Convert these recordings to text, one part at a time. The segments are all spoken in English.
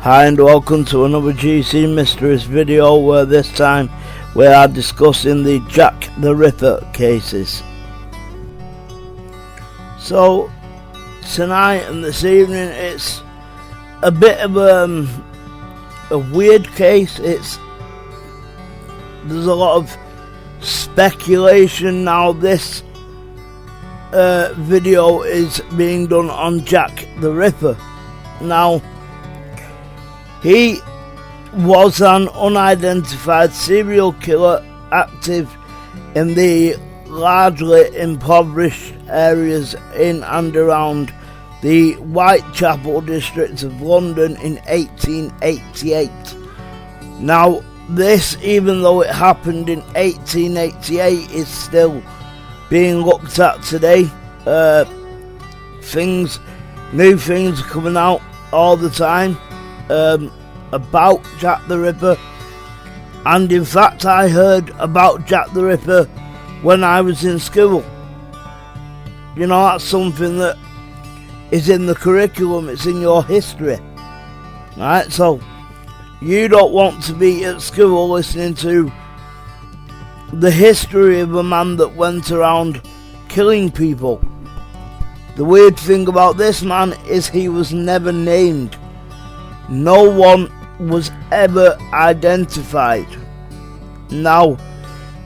Hi and welcome to another GC Mysteries video, where this time we are discussing the Jack the Ripper cases. So tonight and this evening it's a bit of a weird case. There's a lot of speculation now. This video is being done on Jack the Ripper. Now, he was an unidentified serial killer active in the largely impoverished areas in and around the Whitechapel district of London in 1888. Now, this, even though it happened in 1888, is still being looked at today. New things are coming out all the time about Jack the Ripper, and in fact I heard about Jack the Ripper when I was in school. You know, that's something that is in the curriculum, it's in your history, right? So you don't want to be at school listening to the history of a man that went around killing people. The weird thing about this man is he was never named. No one was ever identified. Now,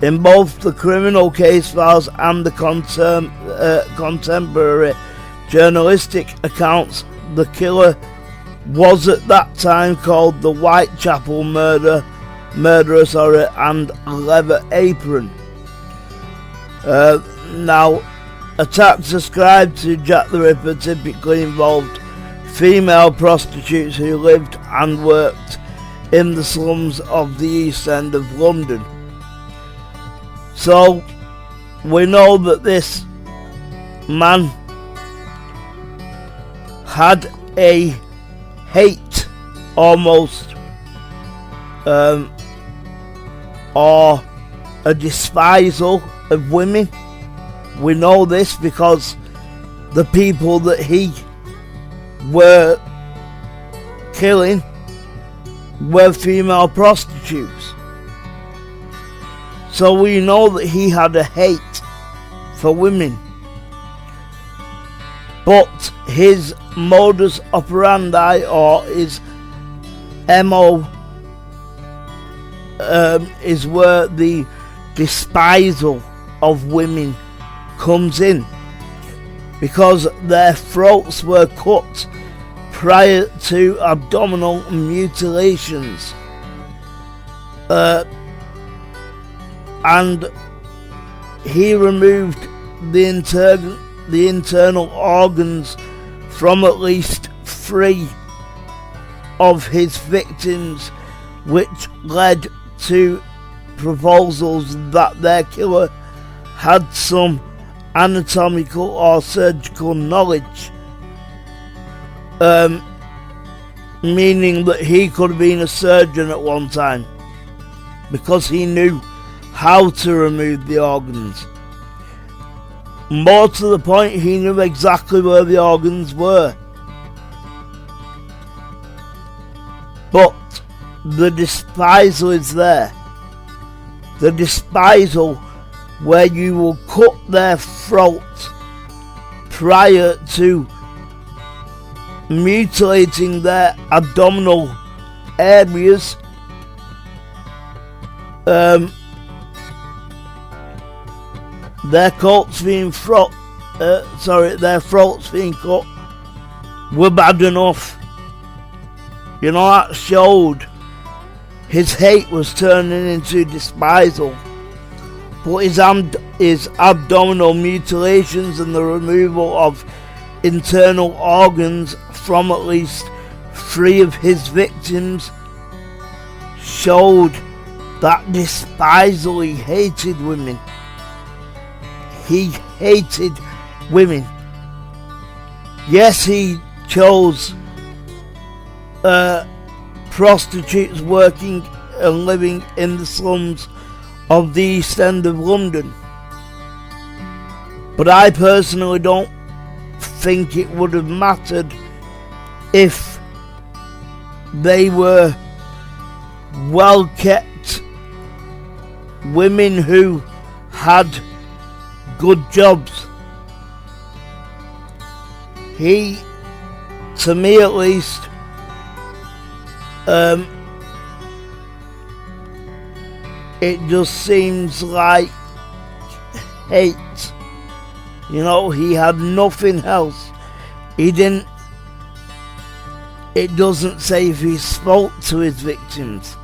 in both the criminal case files and the contemporary journalistic accounts, the killer was at that time called the Whitechapel murderer, and Leather Apron. Now, attacks ascribed to Jack the Ripper typically involved female prostitutes who lived and worked in the slums of the East End of London. So we know that this man had a hate almost, or a despisal of women. We know this because the people that he were killing were female prostitutes. So we know that he had a hate for women. But his modus operandi, or his MO, is where the despisal of women comes in, because their throats were cut prior to abdominal mutilations, and he removed the internal organs from at least 3 of his victims, which led to proposals that their killer had some anatomical or surgical knowledge, meaning that he could have been a surgeon at one time, because he knew how to remove the organs. More to the point, he knew exactly where the organs were. But the despisal is there. The despisal where you will cut their throat prior to mutilating their abdominal areas, their throats being cut were bad enough. You know, that showed his hate was turning into despisal. But his abdominal mutilations and the removal of internal organs from at least 3 of his victims showed that despisal. He hated women. He hated women. Yes, he chose prostitutes working and living in the slums of the East End of London. But I personally don't think it would have mattered if they were well kept women who had good jobs. He, to me at least, it just seems like hate. You know, he had nothing else. He didn't. It doesn't say if he spoke to his victims.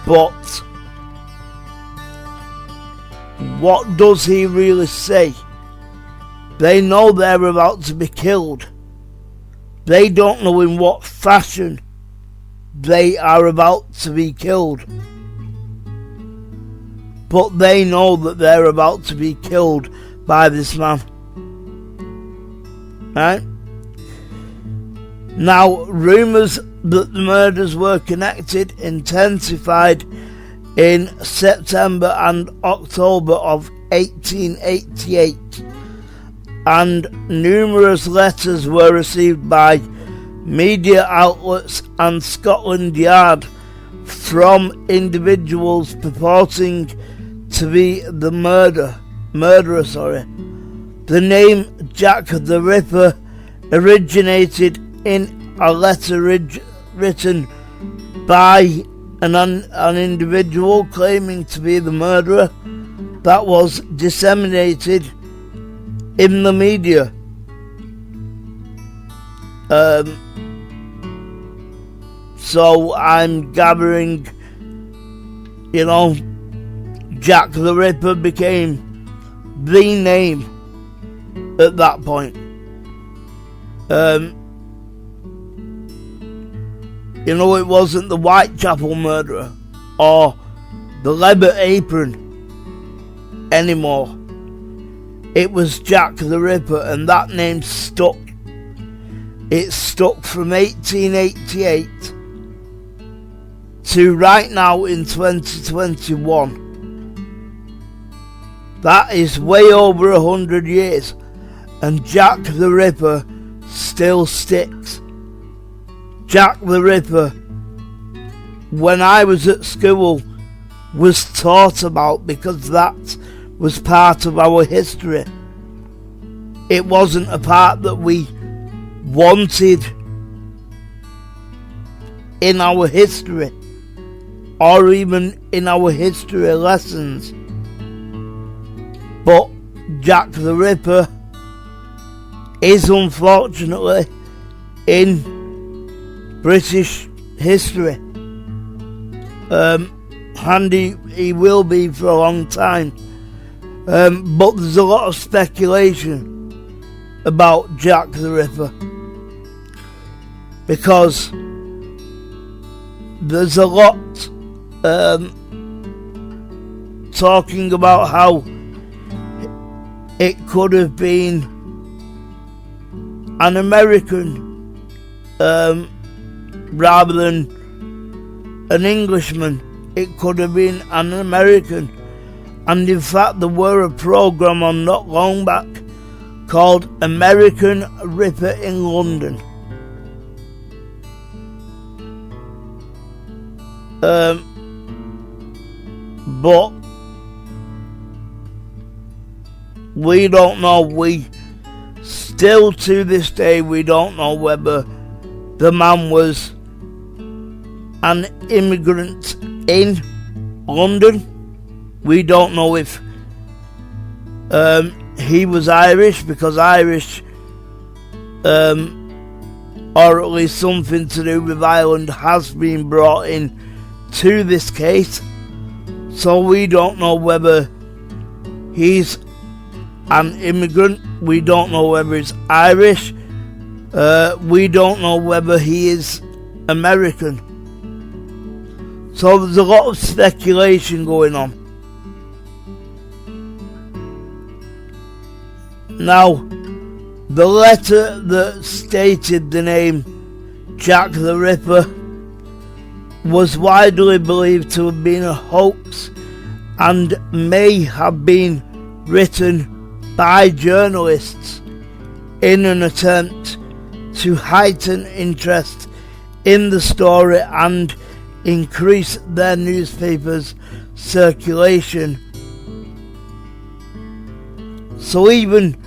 But what does he really say? They know they're about to be killed. They don't know in what fashion they are about to be killed. But they know that they're about to be killed by this man. Right? Now, rumours that the murders were connected intensified in September and October of 1888, and numerous letters were received by media outlets and Scotland Yard from individuals purporting to be the murderer. The name Jack the Ripper originated in a letter written by an individual claiming to be the murderer that was disseminated in the media. So I'm gathering, you know, Jack the Ripper became the name at that point. You know, it wasn't the Whitechapel murderer or the leather apron anymore. It was Jack the Ripper, and that name stuck. It stuck from 1888 to right now in 2021. That is way over 100 years, and Jack the Ripper still sticks. Jack the Ripper, when I was at school, was taught about because that was part of our history. It wasn't a part that we wanted in our history or even in our history lessons. But Jack the Ripper is unfortunately in British history. And he will be for a long time. But there's a lot of speculation about Jack the Ripper, because there's a lot talking about how it could have been an American rather than an Englishman. It could have been an American. And in fact, there were a program on not long back called American Ripper in London. But we don't know. We still to this day we don't know whether the man was an immigrant in London. We don't know if he was Irish, because Irish, or at least something to do with Ireland, has been brought in to this case. So we don't know whether he's an immigrant. We don't know whether he's Irish. We don't know whether he is American. So there's a lot of speculation going on. Now, the letter that stated the name Jack the Ripper was widely believed to have been a hoax and may have been written by journalists in an attempt to heighten interest in the story and increase their newspaper's circulation. So even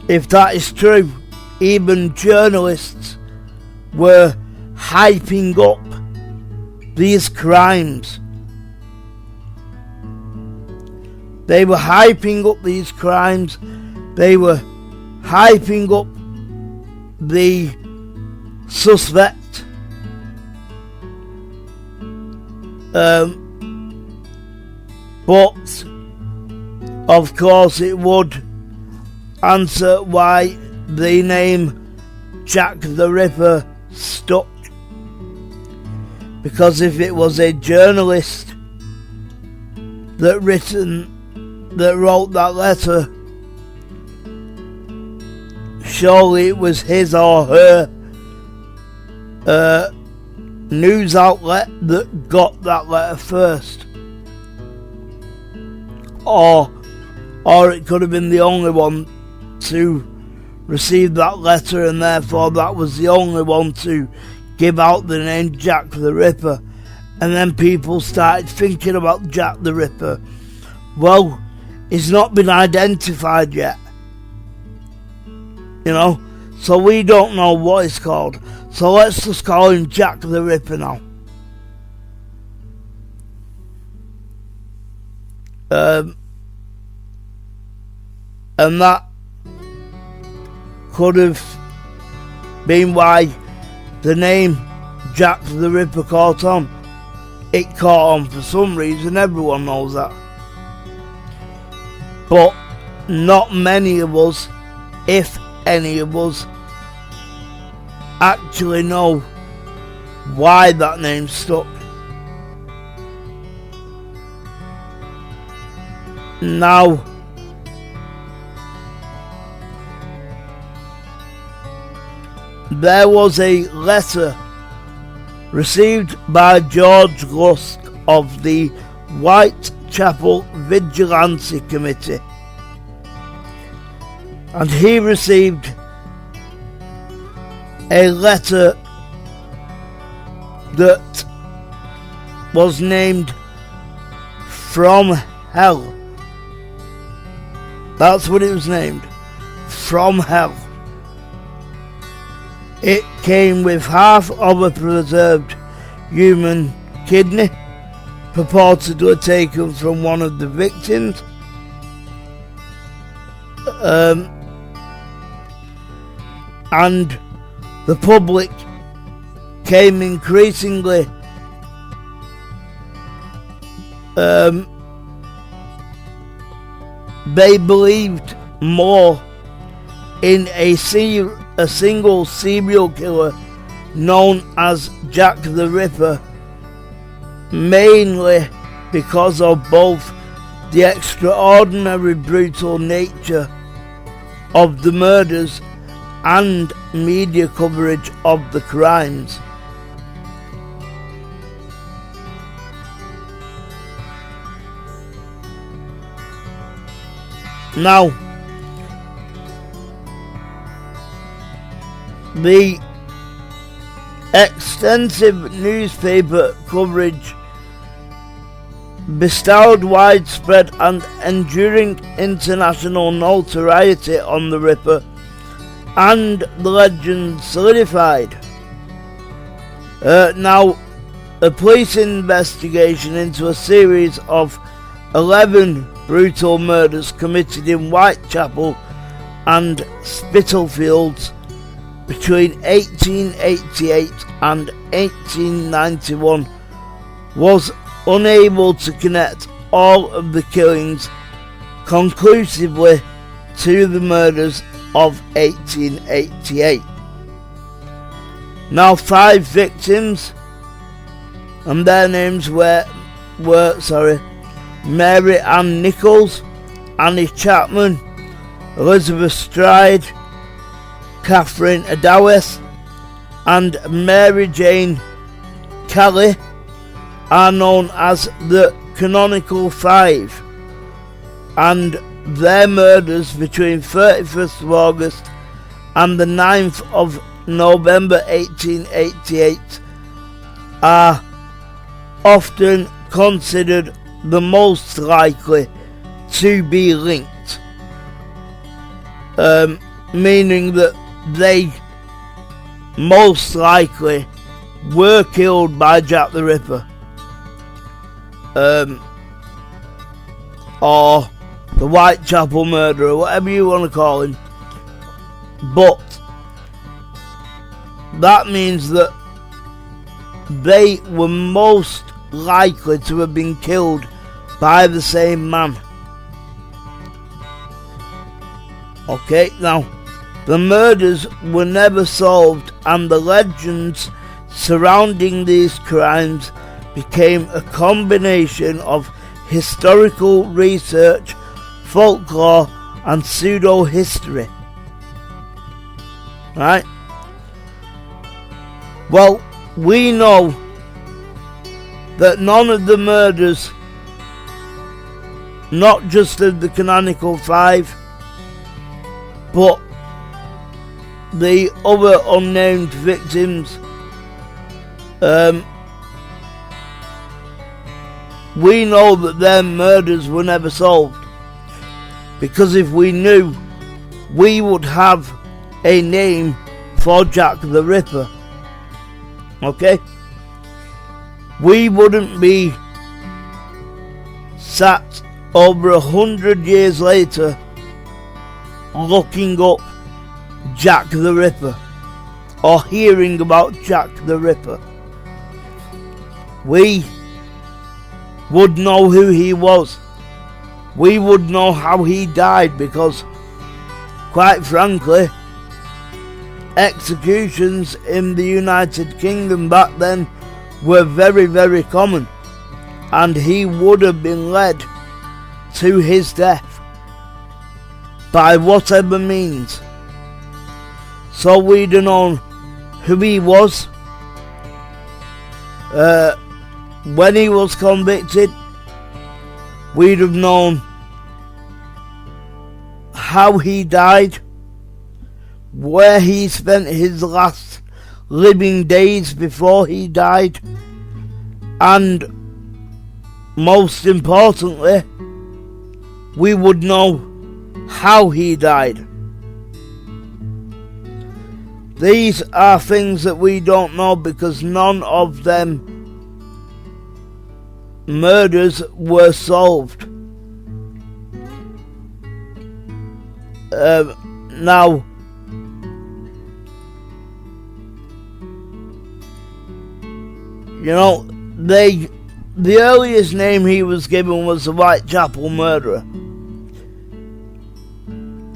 if that is true, even journalists were hyping up these crimes. They were hyping up these crimes. They were hyping up the suspect. But of course it would answer why the name Jack the Ripper stuck. Because if it was a journalist that wrote that letter, surely it was his or her news outlet that got that letter first. Or it could have been the only one to receive that letter, and therefore that was the only one to give out the name Jack the Ripper. And then people started thinking about Jack the Ripper. Well, he's not been identified yet, so we don't know what he's called. So let's just call him Jack the Ripper now. And that could have been why the name Jack the Ripper caught on. It caught on for some reason, everyone knows that. But not many of us, if any of us, actually know why that name stuck. Now, there was a letter received by George Lusk of the Whitechapel Vigilante Committee, and he received a letter that was named From Hell. That's what it was named, From Hell. It came with half of a preserved human kidney, purportedly taken from one of the victims. And the public came increasingly they believed more in a single serial killer known as Jack the Ripper, mainly because of both the extraordinary brutal nature of the murders and media coverage of the crimes. Now, the extensive newspaper coverage bestowed widespread and enduring international notoriety on the Ripper, and the legend solidified. Now, a police investigation into a series of 11 brutal murders committed in Whitechapel and Spitalfields between 1888 and 1891 was unable to connect all of the killings conclusively to the murders of 1888. Now, 5 victims, and their names were Mary Ann Nichols, Annie Chapman, Elizabeth Stride, Catherine Adawes, and Mary Jane Kelly, are known as the Canonical Five, and their murders between 31st of August and the 9th of November 1888 are often considered the most likely to be linked, meaning that they most likely were killed by Jack the Ripper, or the Whitechapel murderer, whatever you want to call him. But that means that they were most likely to have been killed by the same man. Okay, now the murders were never solved, and the legends surrounding these crimes became a combination of historical research, folklore, and pseudo-history. Right? Well, we know that none of the murders, not just of the canonical 5, but the other unnamed victims, we know that their murders were never solved, because if we knew, we would have a name for Jack the Ripper. Okay? We wouldn't be sat over 100 years later looking up Jack the Ripper or hearing about Jack the Ripper. We would know who he was. We would know how he died, because quite frankly, executions in the United Kingdom back then were very, very common, and he would have been led to his death by whatever means. So we'd have known who he was, when he was convicted. We'd have known how he died, where he spent his last living days before he died, and most importantly, we would know how he died. These are things that we don't know, because none of them murders were solved. Now, you know, the earliest name he was given was the Whitechapel murderer.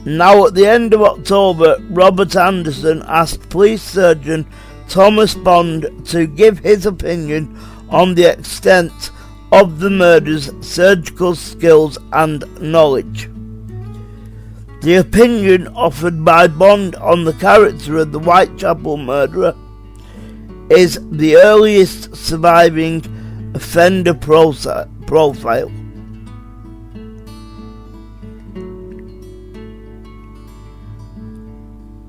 Now, at the end of October, Robert Anderson asked police surgeon Thomas Bond to give his opinion on the extent of the murder's surgical skills and knowledge. The opinion offered by Bond on the character of the Whitechapel murderer is the earliest surviving offender profile.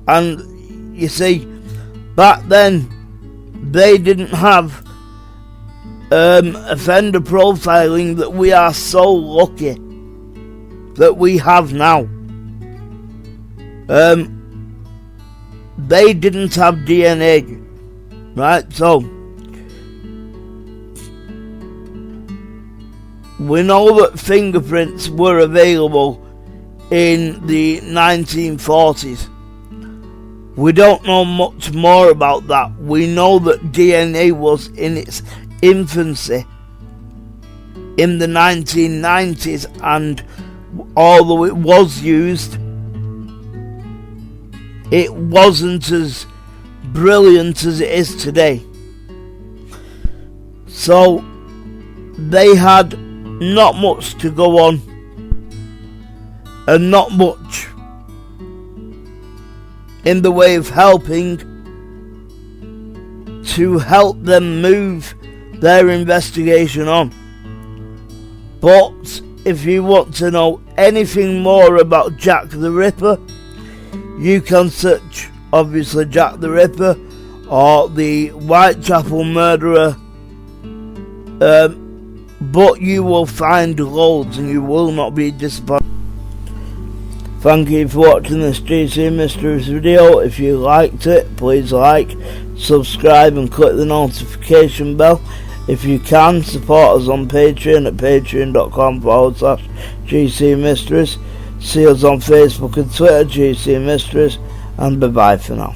And you see, back then they didn't have offender profiling that we are so lucky that we have now. They didn't have DNA, right? So we know that fingerprints were available in the 1940s. We don't know much more about that. We know that DNA was in its infancy in the 1990s, and although it was used, it wasn't as brilliant as it is today. So they had not much to go on, and not much in the way of helping to help them move their investigation on. But if you want to know anything more about Jack the Ripper, You can search obviously Jack the Ripper or the Whitechapel murderer, but you will find loads and you will not be disappointed. Thank you for watching this GC Mysteries video. If you liked it, please like, subscribe and click the notification bell. If you can, support us on Patreon at patreon.com/GC Mysteries. See us on Facebook and Twitter, GC Mysteries, and bye bye for now.